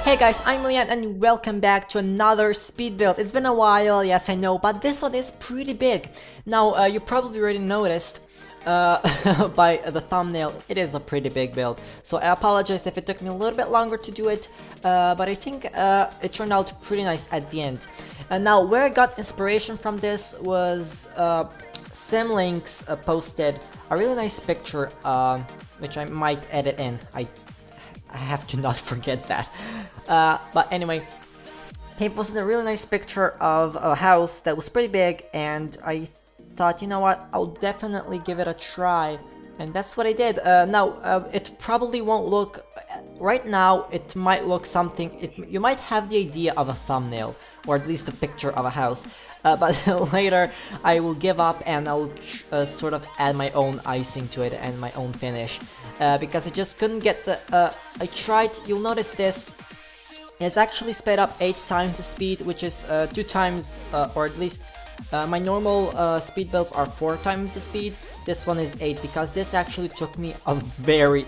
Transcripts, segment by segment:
Hey guys, I'm Lian and welcome back to another speed build. It's been a while, yes I know, but this one is pretty big. Now, you probably already noticed by the thumbnail, it is a pretty big build. So I apologize if it took me a little bit longer to do it, but I think it turned out pretty nice at the end. And now, where I got inspiration from this was Simlinks posted a really nice picture, which I might edit in. I have to not forget that. But anyway, he posted a really nice picture of a house that was pretty big, and I thought, you know what, I'll definitely give it a try, and that's what I did. Now, it probably won't look, right now, it might look something, you might have the idea of a thumbnail, or at least a picture of a house, but later I will give up and I'll sort of add my own icing to it and my own finish, because I just couldn't get the, I tried, you'll notice this, it's actually sped up 8 times the speed, which is 2 times, or at least my normal speed builds are 4 times the speed. This one is 8 because this actually took me a very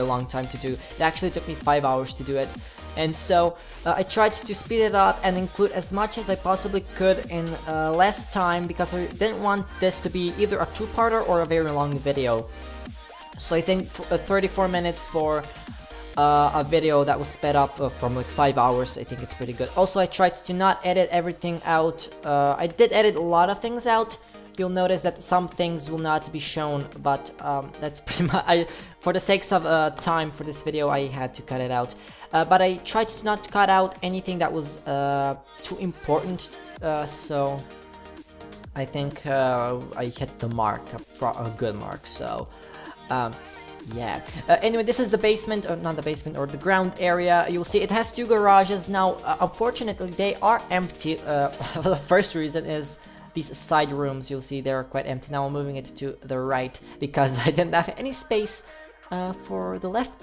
long time to do. It actually took me 5 hours to do it. And so I tried to speed it up and include as much as I possibly could in less time, because I didn't want this to be either a 2-parter or a very long video. So I think 34 minutes for a video that was sped up from like 5 hours, I think it's pretty good. Also, I tried to not edit everything out. I did edit a lot of things out. You'll notice that some things will not be shown, but that's pretty much, for the sakes of time for this video, I had to cut it out. But I tried to not cut out anything that was too important, so I think I hit the mark, a good mark, so yeah. Anyway, this is the basement, or not the basement, or the ground area. You'll see it has 2 garages. Now, unfortunately, they are empty. The first reason is these side rooms, you'll see they're quite empty. Now I'm moving it to the right because I didn't have any space for the left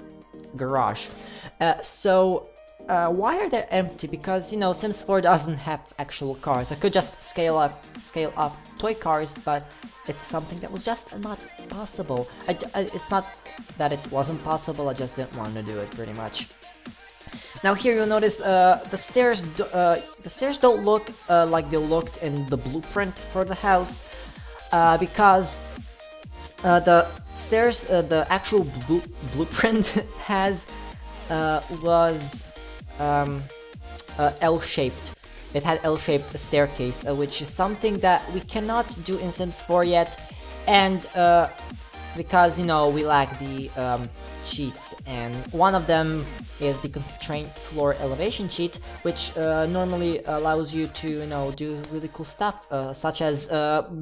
garage. So why are they empty? Because, you know, Sims 4 doesn't have actual cars. I could just scale up toy cars, but it's something that was just not possible. It's not that it wasn't possible, I just didn't want to do it, pretty much. Now here you'll notice the stairs don't look like they looked in the blueprint for the house, because the stairs, the actual blueprint has was L-shaped. It had L-shaped staircase, which is something that we cannot do in Sims 4 yet, and because, you know, we lack the cheats, and one of them is the constraint floor elevation cheat, which normally allows you to, you know, do really cool stuff, such as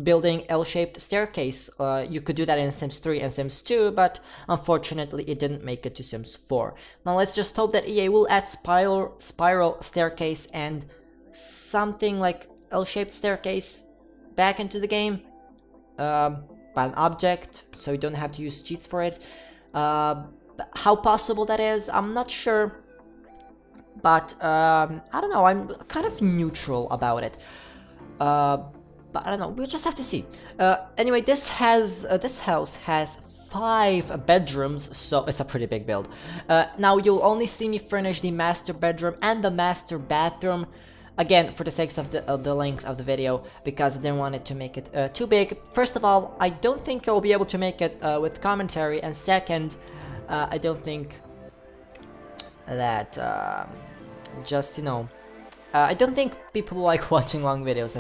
building L-shaped staircase. You could do that in Sims 3 and Sims 2, but unfortunately it didn't make it to Sims 4. Now let's just hope that EA will add spiral staircase and something like L-shaped staircase back into the game, by an object, so you don't have to use cheats for it. How possible that is, I'm not sure, but I don't know, I'm kind of neutral about it, but I don't know, we'll just have to see. Anyway, this house has 5 bedrooms, so it's a pretty big build. Now you'll only see me furnish the master bedroom and the master bathroom, again, for the sakes of the length of the video, because I didn't want it to make it too big. First of all, I don't think I'll be able to make it with commentary, and second, I don't think that, just, you know, I don't think people like watching long videos.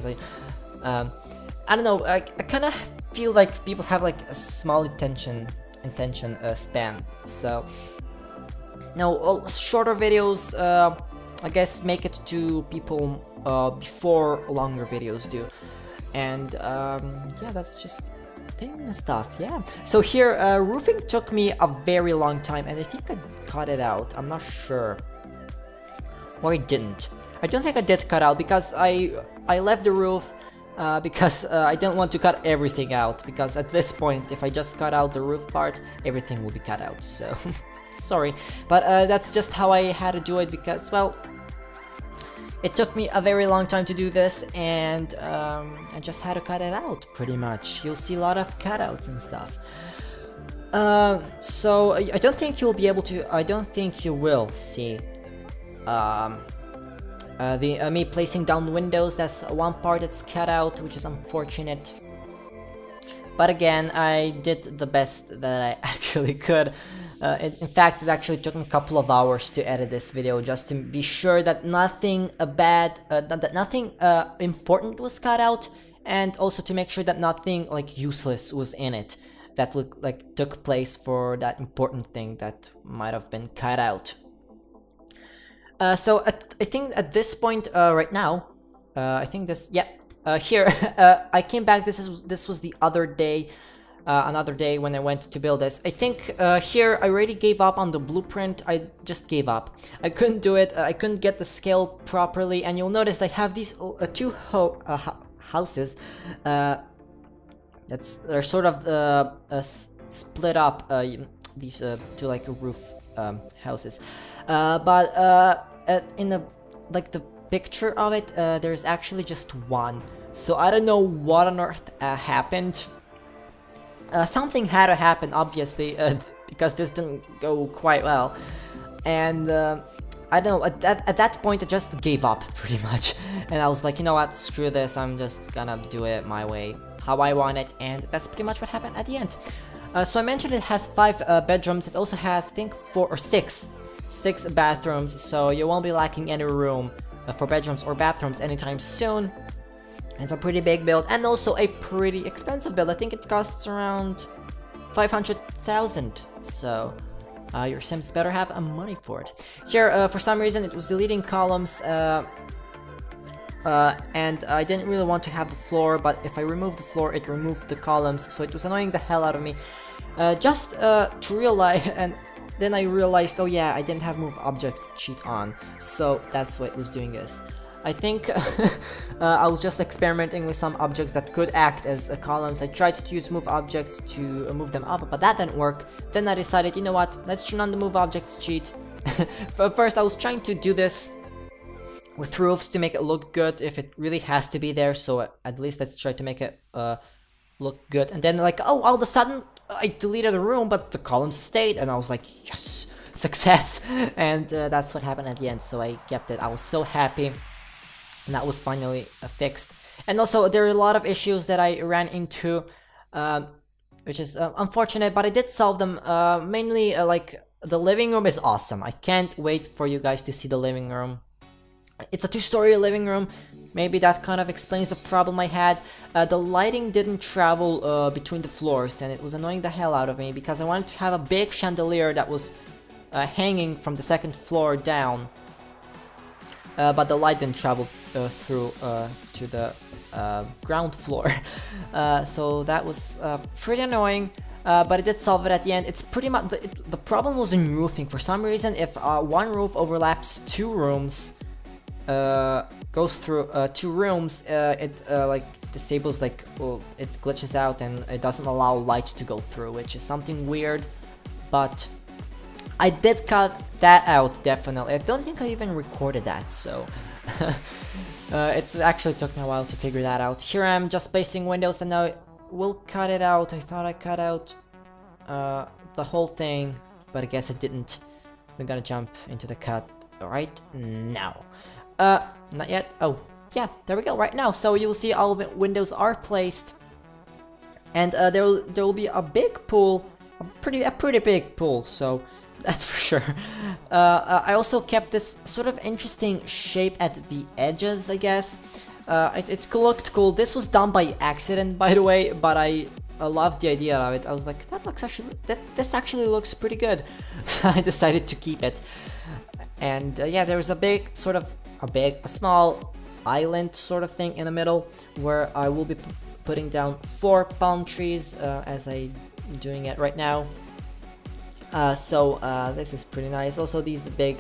I don't know, I kind of feel like people have like a small attention span, so, no, shorter videos, I guess make it to people before longer videos do, and yeah, that's just thing and stuff. Yeah. So here, roofing took me a very long time, and I think I cut it out. I'm not sure, or I didn't. I don't think I did cut out, because I left the roof because I didn't want to cut everything out, because at this point, if I just cut out the roof part, everything will be cut out. So sorry, but that's just how I had to do it, because, well, it took me a very long time to do this, and I just had to cut it out, pretty much. You'll see a lot of cutouts and stuff. So I don't think you'll be able to, I don't think you will see me placing down windows. That's one part that's cut out, which is unfortunate. But again, I did the best that I actually could. In fact, it actually took me a couple of hours to edit this video just to be sure that nothing that nothing important was cut out, and also to make sure that nothing like useless was in it that took place for that important thing that might have been cut out. So I think at this point right now, I think this, yeah, here I came back. This was the other day. Another day when I went to build this. I think here I already gave up on the blueprint. I just gave up. I couldn't do it. I couldn't get the scale properly, and you'll notice I have these two houses. They're sort of split up. These two like roof houses, but in the picture of it, there's actually just one. So I don't know what on earth happened. Something had to happen, obviously, because this didn't go quite well, and I don't know, at that point I just gave up, pretty much, and I was like, you know what, screw this, I'm just gonna do it my way, how I want it, and that's pretty much what happened at the end. So I mentioned it has 5 bedrooms. It also has, I think, 4 or 6 bathrooms, so you won't be lacking any room for bedrooms or bathrooms anytime soon. It's a pretty big build, and also a pretty expensive build. I think it costs around 500,000, so your Sims better have money for it. Here, for some reason, it was deleting columns, and I didn't really want to have the floor, but if I remove the floor, it removed the columns, so it was annoying the hell out of me. Just to realize, and then I realized, oh yeah, I didn't have move objects cheat on, so that's what it was doing this. I think I was just experimenting with some objects that could act as columns. I tried to use move objects to move them up, but that didn't work. Then I decided, you know what, let's turn on the move objects cheat. First, I was trying to do this with roofs to make it look good if it really has to be there, so at least let's try to make it look good. And then like, oh, all of a sudden I deleted the room, but the columns stayed, and I was like, yes, success. And that's what happened at the end, so I kept it. I was so happy. And that was finally fixed. And also, there are a lot of issues that I ran into, which is unfortunate, but I did solve them. Mainly, like, the living room is awesome. I can't wait for you guys to see the living room. It's a 2-story living room. Maybe that kind of explains the problem I had. The lighting didn't travel between the floors, and it was annoying the hell out of me because I wanted to have a big chandelier that was hanging from the 2nd floor down. But the light didn't travel through to the ground floor, so that was pretty annoying, but it did solve it at the end. It's pretty much, the problem was in roofing. For some reason, if one roof overlaps 2 rooms, goes through 2 rooms, it like disables, like, well, it glitches out and it doesn't allow light to go through, which is something weird, but I did cut that out, definitely. I don't think I even recorded that, so it actually took me a while to figure that out. Here I am just placing windows, and now we'll cut it out. I thought I cut out the whole thing, but I guess I didn't. We're gonna jump into the cut right now. Not yet. Oh, yeah, there we go, right now. So you'll see all the windows are placed, and there will be a big pool, a pretty big pool, so that's for sure. I also kept this sort of interesting shape at the edges, I guess. It looked cool. This was done by accident, by the way, but I loved the idea of it. I was like, this actually looks pretty good. So I decided to keep it. And yeah, there was a small island sort of thing in the middle where I will be putting down 4 palm trees as I'm doing it right now. So this is pretty nice. Also these big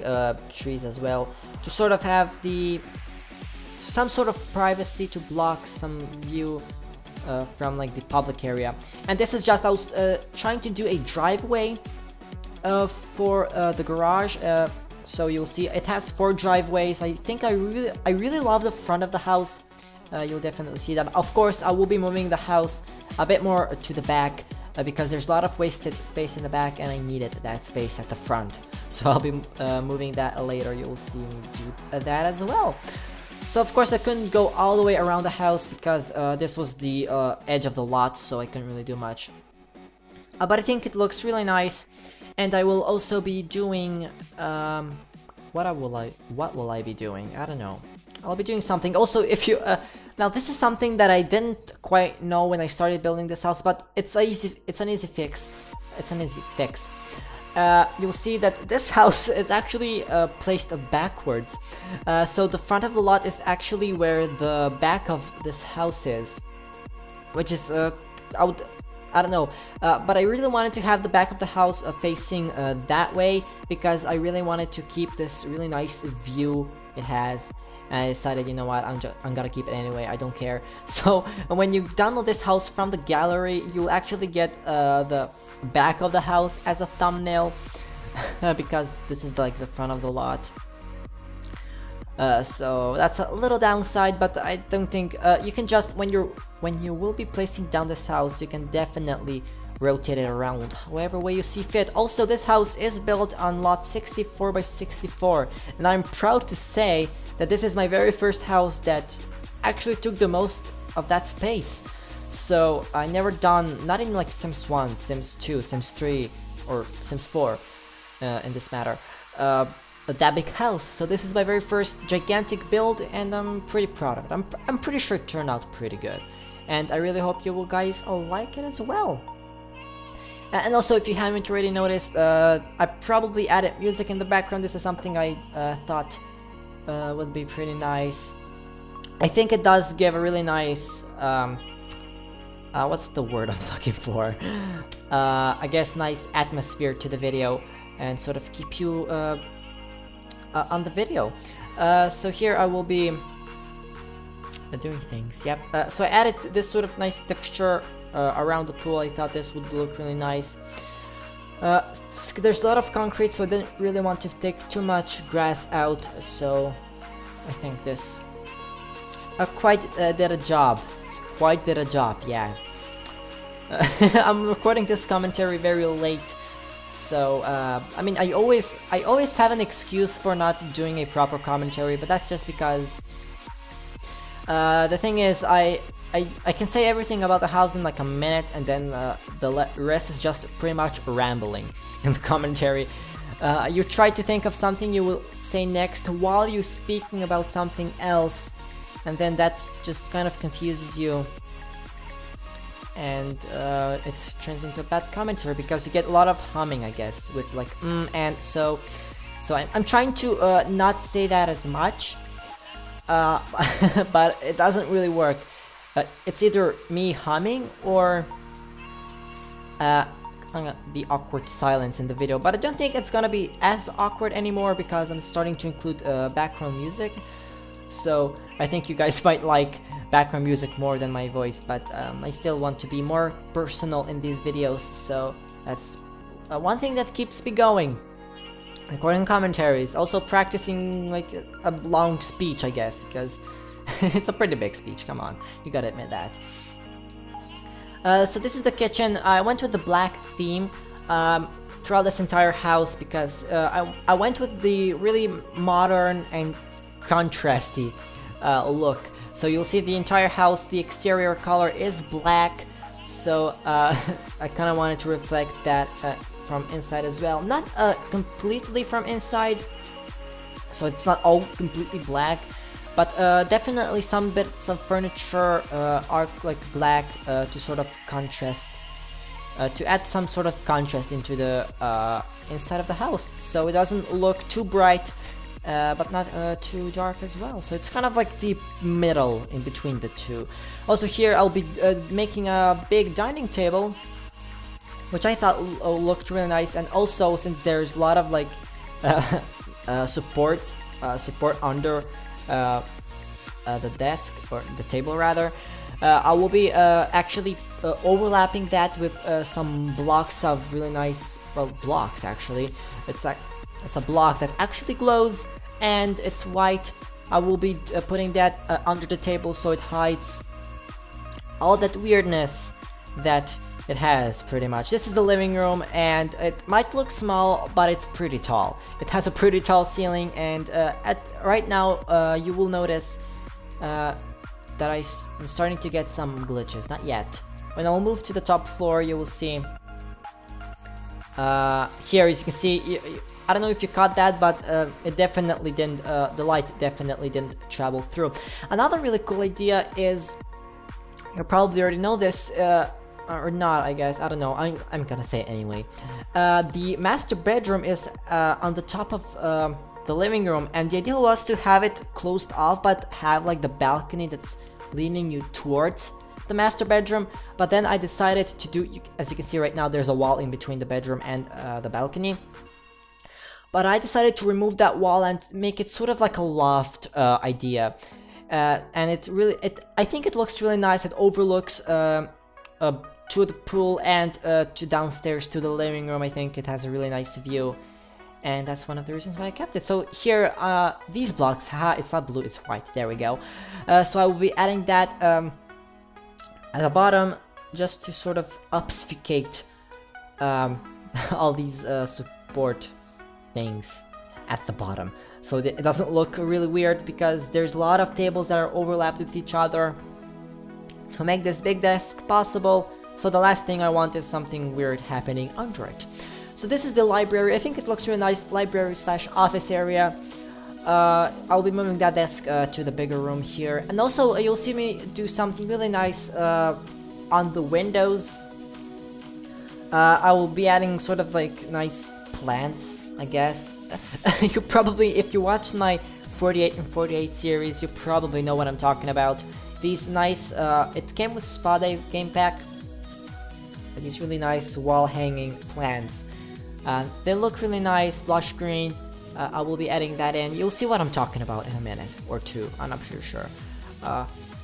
trees as well, to sort of have some sort of privacy, to block some view from like the public area. And this is just, I was trying to do a driveway for the garage. So you'll see it has 4 driveways. I think I really love the front of the house. You'll definitely see that. Of course, I will be moving the house a bit more to the back. because there's a lot of wasted space in the back and I needed that space at the front. So I'll be moving that later. You'll see me do that as well. So of course I couldn't go all the way around the house because this was the edge of the lot, so I couldn't really do much. But I think it looks really nice, and I will also be doing what will I be doing? I don't know. I'll be doing something. Also, if you now this is something that I didn't quite know when I started building this house, but it's an easy fix. It's an easy fix. You'll see that this house is actually placed backwards. So the front of the lot is actually where the back of this house is, which is I don't know, but I really wanted to have the back of the house facing that way because I really wanted to keep this really nice view it has. And I decided, you know what, I'm gonna keep it anyway, I don't care. So when you download this house from the gallery, you'll actually get the back of the house as a thumbnail because this is like the front of the lot. So that's a little downside, but I don't think you can just when you will be placing down this house, you can definitely rotate it around however way you see fit. Also, this house is built on lot 64 by 64, and I'm proud to say that this is my very first house that actually took the most of that space. So I never done, not in like Sims 1, Sims 2, Sims 3, or Sims 4 in this matter, that big house. So this is my very first gigantic build, and I'm pretty proud of it. I'm pretty sure it turned out pretty good, and I really hope you guys like it as well. And also, if you haven't already noticed, I probably added music in the background. This is something I thought would be pretty nice. I think it does give a really nice, what's the word I'm looking for? I guess nice atmosphere to the video and sort of keep you on the video. So here I will be doing things, yep. So I added this sort of nice texture around the pool. I thought this would look really nice. There's a lot of concrete, so I didn't really want to take too much grass out, so I think this quite did a job. Quite did a job, yeah. I'm recording this commentary very late, so I mean, I always have an excuse for not doing a proper commentary, but that's just because the thing is, I can say everything about the house in like a minute, and then the rest is just pretty much rambling in the commentary. You try to think of something you will say next while you're speaking about something else, and then that just kind of confuses you, and it turns into a bad commentary because you get a lot of humming, I guess, with like and so I'm trying to not say that as much, but it doesn't really work. It's either me humming or the awkward silence in the video, but I don't think it's gonna be as awkward anymore because I'm starting to include background music. So I think you guys might like background music more than my voice, but I still want to be more personal in these videos, so that's one thing that keeps me going. Recording commentaries, also practicing like a long speech, I guess, because it's a pretty big speech, come on, you gotta admit that. So this is the kitchen. I went with the black theme throughout this entire house because I went with the really modern and contrasty look. So you'll see the entire house, the exterior color is black, so I kind of wanted to reflect that from inside as well. Not completely from inside, so it's not all completely black, but definitely some bits of furniture are like black to sort of contrast, to add some sort of contrast into the inside of the house, so it doesn't look too bright, but not too dark as well. So it's kind of like the middle in between the two. Also here I'll be making a big dining table, which I thought looked really nice, and also since there's a lot of like support under the desk, or the table rather, I will be actually overlapping that with some blocks of really nice, well, blocks actually. It's a block that actually glows and it's white. I will be putting that under the table so it hides all that weirdness that It has, pretty much. This is the living room, and it might look small, but it's pretty tall. It has a pretty tall ceiling, and right now you will notice that I'm starting to get some glitches. Not yet. When I'll move to the top floor, you will see here, as you can see, I don't know if you caught that, but it definitely didn't, the light definitely didn't travel through. Another really cool idea is, you probably already know this, or not, I guess, I don't know, I'm gonna say it anyway. The master bedroom is on the top of the living room, and the idea was to have it closed off, but have like the balcony that's leaning you towards the master bedroom. But then I decided to do, as you can see right now, there's a wall in between the bedroom and the balcony. But I decided to remove that wall and make it sort of like a loft idea. And I think it looks really nice. It overlooks to the pool and to downstairs to the living room. I think it has a really nice view, and that's one of the reasons why I kept it. So here, these blocks, it's not blue, it's white, there we go. So I will be adding that at the bottom, just to sort of obfuscate all these support things at the bottom, so that it doesn't look really weird, because there's a lot of tables that are overlapped with each other to make this big desk possible. So the last thing I want is something weird happening under it. So this is the library. I think it looks really nice, library slash office area. I'll be moving that desk to the bigger room here, and also you'll see me do something really nice on the windows. I will be adding sort of like nice plants, I guess. You probably, if you watch my 48 and 48 series, you probably know what I'm talking about. These nice, it came with Spa Day game pack. These really nice wall hanging plants. They look really nice, lush green. I will be adding that in. You'll see what I'm talking about in a minute or two. I'm not sure.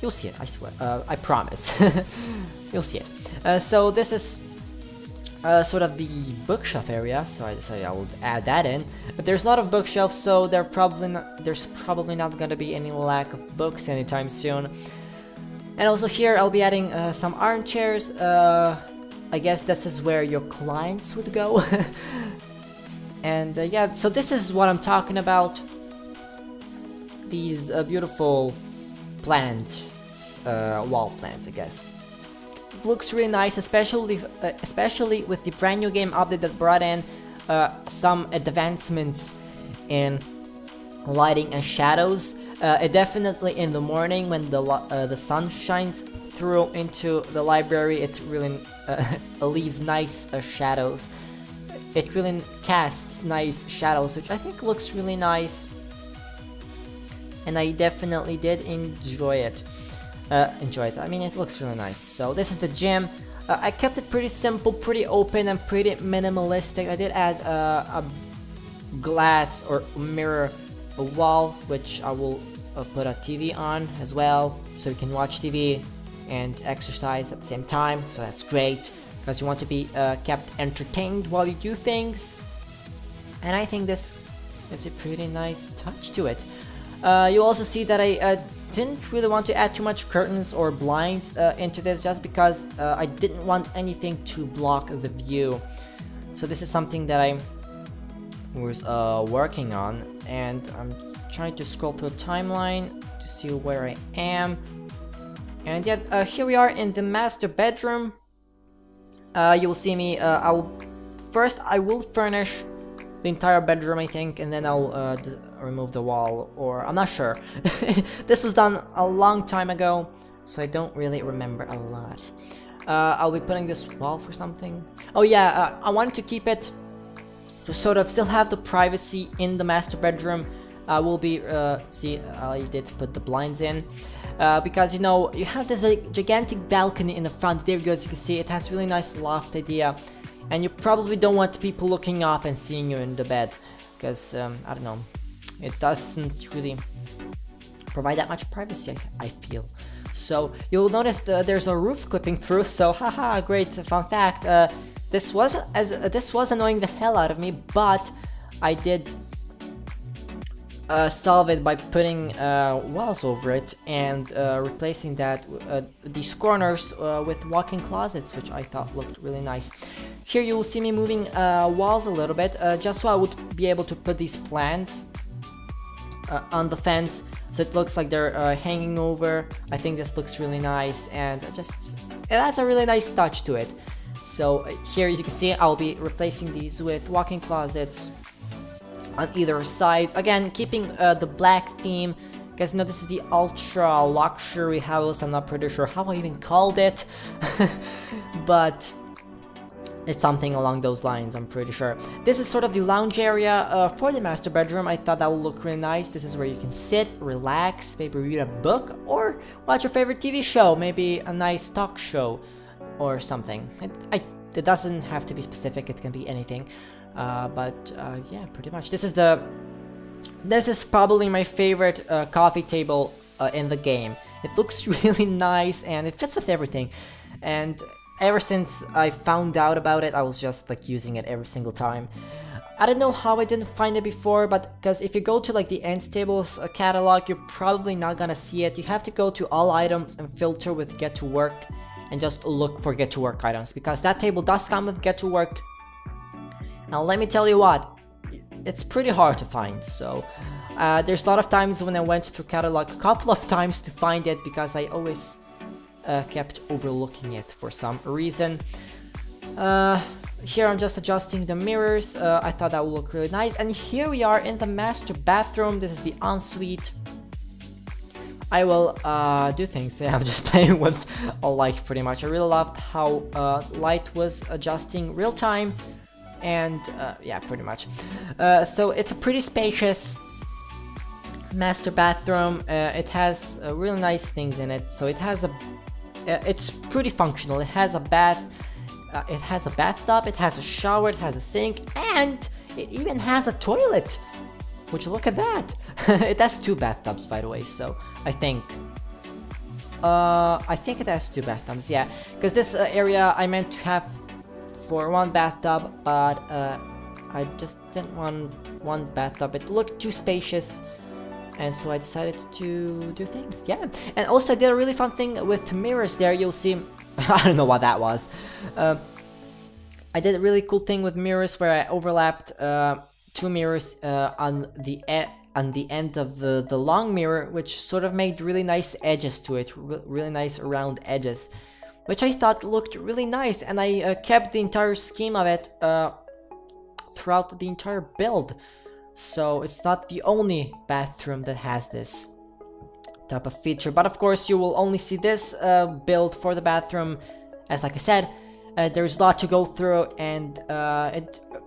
You'll see it, I swear. I promise. You'll see it. So this is sort of the bookshelf area, so I decided I will add that in. But there's a lot of bookshelves, so there's probably not gonna be any lack of books anytime soon. And also here I'll be adding some armchairs. I guess this is where your clients would go. And yeah, so this is what I'm talking about. These beautiful plants, wall plants, I guess. Looks really nice, especially with the brand new game update that brought in some advancements in lighting and shadows. Definitely in the morning when the sun shines through into the library, it really leaves nice shadows. It really casts nice shadows, which I think looks really nice, and I definitely did enjoy it. I mean, it looks really nice. So this is the gym. I kept it pretty simple, pretty open, and pretty minimalistic. I did add a glass or mirror wall, which I will put a TV on as well, so you can watch TV and exercise at the same time. So that's great, because you want to be kept entertained while you do things. And I think this is a pretty nice touch to it. You'll also see that I didn't really want to add too much curtains or blinds into this, just because I didn't want anything to block the view. So this is something that I was working on, and I'm trying to scroll through the timeline to see where I am. And yeah, here we are in the master bedroom. You'll see me, I will furnish the entire bedroom, I think, and then I'll remove the wall, or I'm not sure. This was done a long time ago, so I don't really remember a lot. I'll be putting this wall for something. Oh yeah, I wanted to keep it to sort of still have the privacy in the master bedroom. Will be, see, I did put the blinds in, because, you know, you have this gigantic balcony in the front. There you go, as you can see, it has really nice loft idea, and you probably don't want people looking up and seeing you in the bed, because, I don't know, it doesn't really provide that much privacy, I feel. So you'll notice there's a roof clipping through, so haha, great fun fact. This was annoying the hell out of me, but I did solve it by putting walls over it and replacing that these corners with walk-in closets, which I thought looked really nice. Here you will see me moving walls a little bit, just so I would be able to put these plants on the fence, so it looks like they're hanging over. I think this looks really nice, and it adds a really nice touch to it. So here you can see I'll be replacing these with walk-in closets on either side. Again, keeping the black theme. You guys know this is the ultra luxury house. I'm not pretty sure how I even called it, but it's something along those lines, I'm pretty sure. This is sort of the lounge area for the master bedroom. I thought that would look really nice. This is where you can sit, relax, maybe read a book, or watch your favorite TV show, maybe a nice talk show or something. It doesn't have to be specific, it can be anything. Yeah, pretty much. This is probably my favorite coffee table in the game. It looks really nice and it fits with everything. And ever since I found out about it, I was just like using it every single time. I don't know how I didn't find it before, but because if you go to like the end tables catalog, you're probably not gonna see it. You have to go to all items and filter with get to work and just look for get to work items, because that table does come with get to work. Now let me tell you what, it's pretty hard to find. So there's a lot of times when I went through catalog a couple of times to find it, because I always kept overlooking it for some reason. Here I'm just adjusting the mirrors. I thought that would look really nice. And here we are in the master bathroom. This is the ensuite. I will do things. Yeah, I'm just playing with a light pretty much. I really loved how light was adjusting real time. And yeah, pretty much. So it's a pretty spacious master bathroom. It has really nice things in it. So it has it's pretty functional. It has a bath, it has a bathtub, it has a shower, it has a sink, and it even has a toilet. Would you look at that? It has 2 bathtubs, by the way. So I think it has 2 bathtubs. Yeah, because this area I meant to have for 1 bathtub, but I just didn't want 1 bathtub. It looked too spacious. And so I decided to do things, yeah. And also I did a really fun thing with mirrors there. You'll see, I don't know what that was. I did a really cool thing with mirrors where I overlapped 2 mirrors on the end of the long mirror, which sort of made really nice edges to it, really nice round edges, which I thought looked really nice. And I kept the entire scheme of it throughout the entire build. So it's not the only bathroom that has this type of feature, but of course you will only see this build for the bathroom, as like I said, there's a lot to go through, and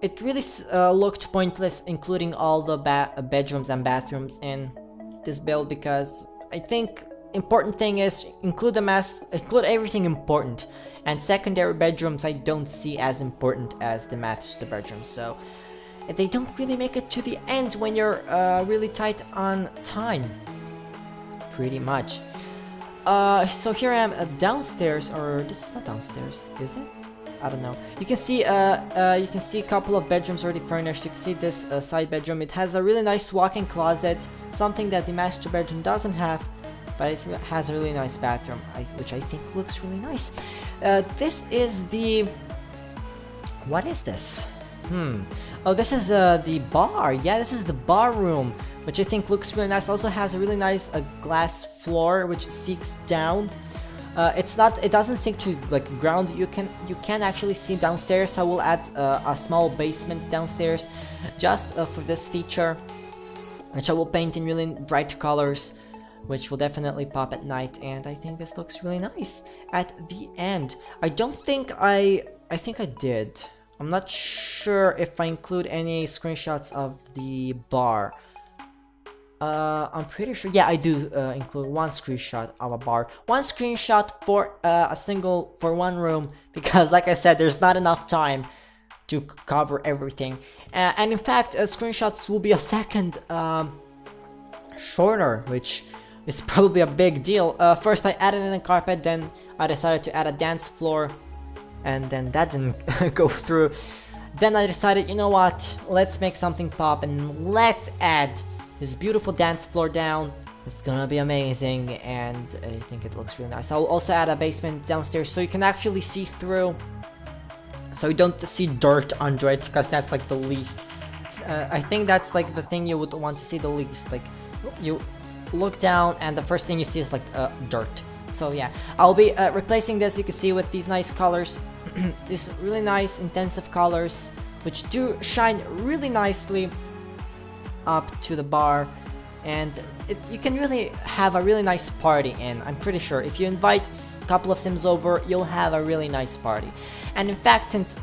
it really looked pointless including all the bedrooms and bathrooms in this build, because I think important thing is include everything important, and secondary bedrooms I don't see as important as the master bedrooms. So they don't really make it to the end when you're really tight on time, pretty much. So here I am downstairs, or this is not downstairs, is it? I don't know. You can see a couple of bedrooms already furnished. You can see this side bedroom. It has a really nice walk-in closet, something that the master bedroom doesn't have, but it has a really nice bathroom, which I think looks really nice. This is the... what is this? Oh, this is the bar. Yeah, this is the bar room, which I think looks really nice. Also has a really nice glass floor which sinks down. It doesn't sink to like ground. You can actually see downstairs. I will add a small basement downstairs just for this feature, which I will paint in really bright colors, which will definitely pop at night. And I think this looks really nice. At the end, I think I did. I'm not sure if I include any screenshots of the bar. I'm pretty sure, yeah, I do include 1 screenshot of a bar. 1 screenshot for for 1 room, because like I said, there's not enough time to cover everything. And in fact, screenshots will be a second shorter, which is probably a big deal. First I added in a carpet, then I decided to add a dance floor, and then that didn't go through. Then I decided, you know what, let's make something pop and let's add this beautiful dance floor down. It's gonna be amazing, and I think it looks really nice. I'll also add a basement downstairs so you can actually see through, so you don't see dirt under it, because that's like the least. I think that's like the thing you would want to see the least. Like, you look down and the first thing you see is like dirt. So yeah, I'll be replacing this, you can see, with these nice colors. These really nice intensive colors, which do shine really nicely up to the bar, and you can really have a really nice party in. I'm pretty sure if you invite a couple of Sims over, you'll have a really nice party. And in fact, since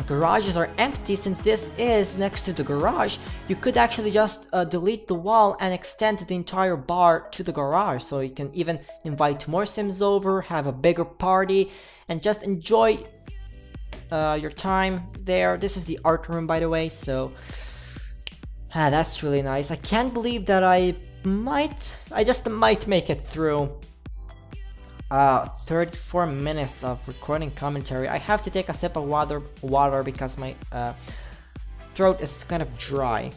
garages are empty, since this is next to the garage, you could actually just delete the wall and extend the entire bar to the garage, so you can even invite more Sims over, have a bigger party, and just enjoy your time there. This is the art room, by the way, so that's really nice. I can't believe that I just might make it through 34 minutes of recording commentary. I have to take a sip of water because my throat is kind of dry.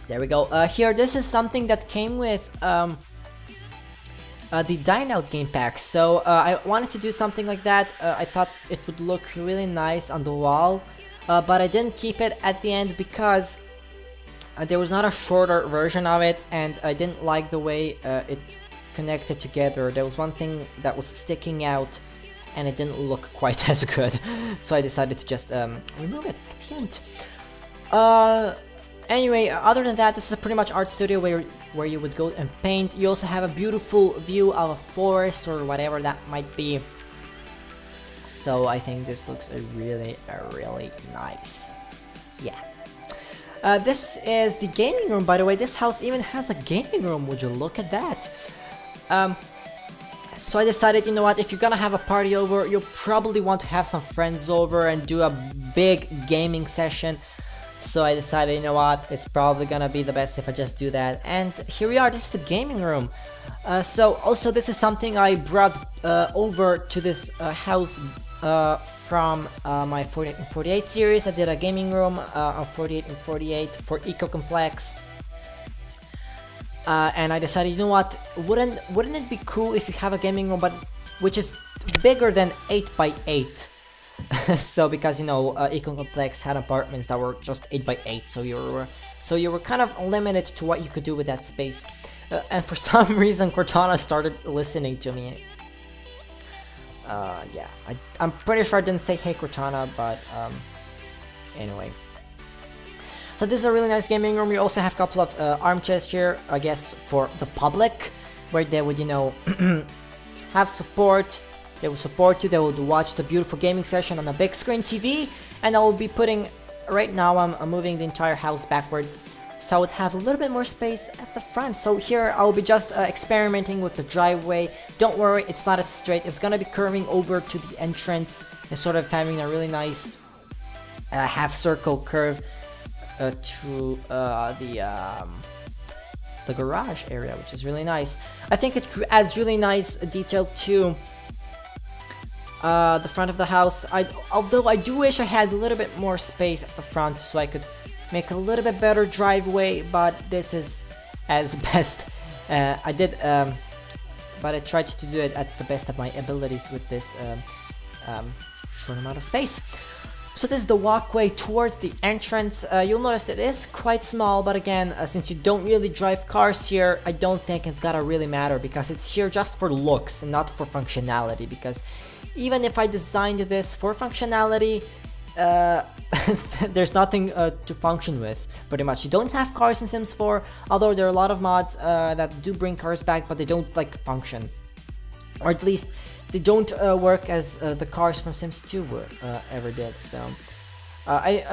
There we go. Here, this is something that came with the Dine Out game pack. So I wanted to do something like that. I thought it would look really nice on the wall, but I didn't keep it at the end because there was not a shorter version of it, and I didn't like the way it connected together. There was one thing that was sticking out, and it didn't look quite as good. So I decided to just remove it at the end. Anyway, other than that, this is a pretty much art studio where you would go and paint. You also have a beautiful view of a forest or whatever that might be. So I think this looks really nice. Yeah. This is the gaming room, by the way. This house even has a gaming room. Would you look at that? So I decided, you know what, if you're gonna have a party over, you'll probably want to have some friends over and do a big gaming session. So I decided, you know what, it's probably gonna be the best if I just do that. And here we are, this is the gaming room. So also this is something I brought over to this house from my 48 and 48 series. I did a gaming room on 48 and 48 for Eco Complex. And I decided, you know what, wouldn't it be cool if you have a gaming room but which is bigger than 8 by 8? So because, you know, Eco Complex had apartments that were just 8 by 8, so you were kind of limited to what you could do with that space. And for some reason Cortana started listening to me. Yeah, I'm pretty sure I didn't say hey Cortana, but anyway. So this is a really nice gaming room. You also have a couple of armchairs here, I guess, for the public, where they would, you know, have support. They will support you, they will watch the beautiful gaming session on a big screen TV, and I will be putting, right now I'm moving the entire house backwards, so I would have a little bit more space at the front. So here I'll be just experimenting with the driveway. Don't worry, it's not as straight, it's gonna be curving over to the entrance and sort of having a really nice half circle curve to the garage area, which is really nice. I think it adds really nice detail to the front of the house. Although I do wish I had a little bit more space at the front so I could make a little bit better driveway, but this is as best I did, but I tried to do it at the best of my abilities with this short amount of space. So this is the walkway towards the entrance. You'll notice that it is quite small, but again, since you don't really drive cars here, I don't think it's gotta really matter, because it's here just for looks and not for functionality. Because even if I designed this for functionality, there's nothing to function with, pretty much. You don't have cars in Sims 4, although there are a lot of mods that do bring cars back, but they don't like function, or at least they don't work as the cars from Sims 2 ever did. So I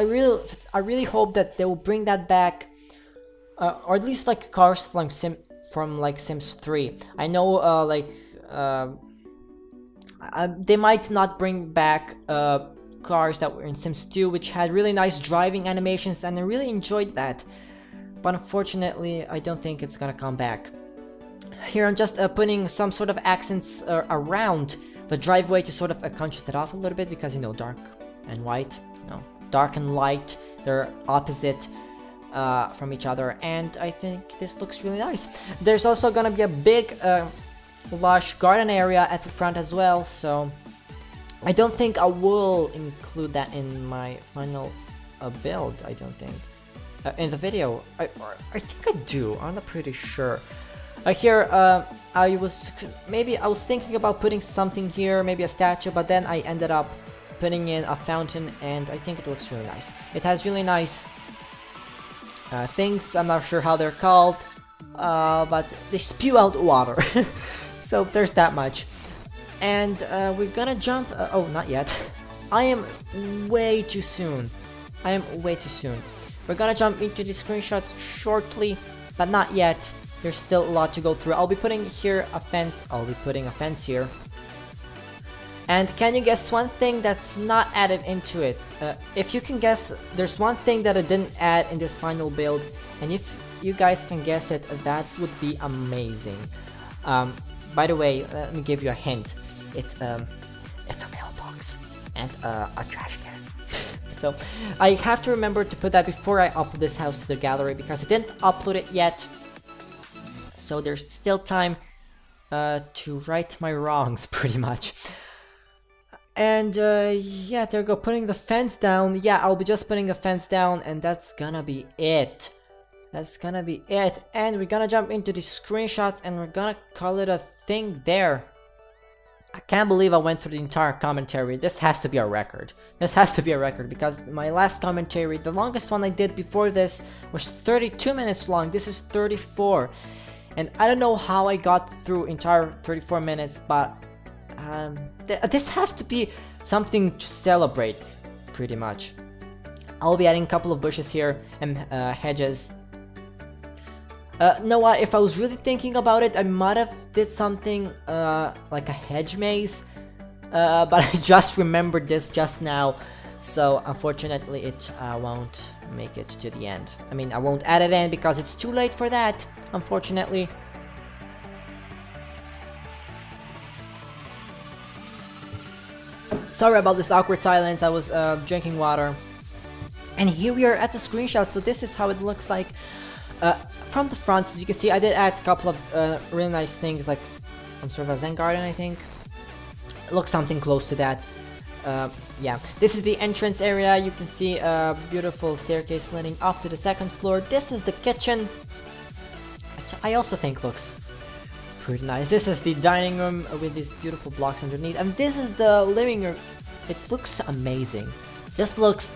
really hope that they will bring that back, or at least like cars from Sims 3. I know they might not bring back cars that were in Sims 2, which had really nice driving animations, and I really enjoyed that. But unfortunately, I don't think it's gonna come back. Here I'm just putting some sort of accents around the driveway to sort of contrast it off a little bit, because, you know, dark and white, no, dark and light. They're opposite from each other, and I think this looks really nice. There's also gonna be a big lush garden area at the front as well, so I don't think I will include that in my final build. I don't think in the video. I think I do. I'm not pretty sure. Here I was thinking about putting something here, maybe a statue, but then I ended up putting in a fountain, and I think it looks really nice. It has really nice things. I'm not sure how they're called, but they spew out water. So there's that much. And we're gonna jump. Oh, not yet. I am way too soon. We're gonna jump into the screenshots shortly, but not yet. There's still a lot to go through. I'll be putting here a fence. I'll be putting a fence here. And can you guess one thing that's not added into it? If you can guess, there's one thing that I didn't add in this final build, and if you guys can guess it, that would be amazing. By the way, let me give you a hint. It's a mailbox and a trash can. So I have to remember to put that before I upload this house to the gallery, because I didn't upload it yet. So there's still time to right my wrongs, pretty much. And yeah, there we go, putting the fence down. Yeah, I'll be just putting the fence down, and that's gonna be it. And we're gonna jump into the screenshots, and we're gonna call it a thing there. I can't believe I went through the entire commentary. This has to be a record. Because my last commentary, the longest one I did before this, was 32 minutes long. This is 34. And I don't know how I got through entire 34 minutes, but this has to be something to celebrate, pretty much. I'll be adding a couple of bushes here and hedges. Know what, if I was really thinking about it, I might have did something like a hedge maze, but I just remembered this just now, so unfortunately it won't make it to the end. I mean, I won't add it in because it's too late for that, unfortunately. Sorry about this awkward silence, I was drinking water. And here we are at the screenshot, so this is how it looks like. From the front, as you can see, I did add a couple of really nice things, like some sort of a Zen garden, I think. It looks something close to that. Yeah, this is the entrance area. You can see a beautiful staircase leading up to the second floor. This is the kitchen, which I also think looks pretty nice. This is the dining room with these beautiful blocks underneath, and this is the living room. It looks amazing. Just looks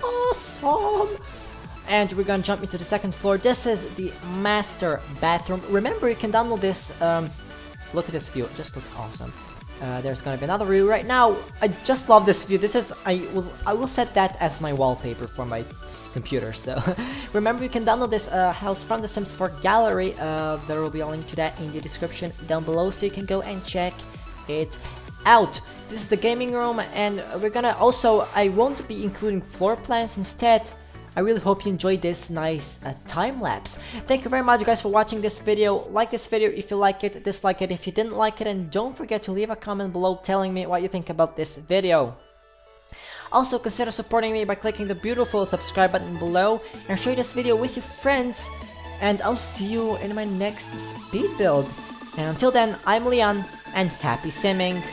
awesome. And we're gonna jump into the second floor. This is the master bathroom. Remember, you can download this. Look at this view. It just looks awesome. There's gonna be another view right now. I just love this view. This is I will set that as my wallpaper for my computer. So remember, you can download this house from the Sims 4 gallery. There will be a link to that in the description down below, so you can go and check it out. This is the gaming room, and we're gonna also, I won't be including floor plans. Instead, I really hope you enjoyed this nice time lapse. Thank you very much, guys, for watching this video. Like this video if you like it, dislike it if you didn't like it, and don't forget to leave a comment below telling me what you think about this video. Also, consider supporting me by clicking the beautiful subscribe button below, and share this video with your friends. And I'll see you in my next speed build. And until then, I'm Leon, and happy simming.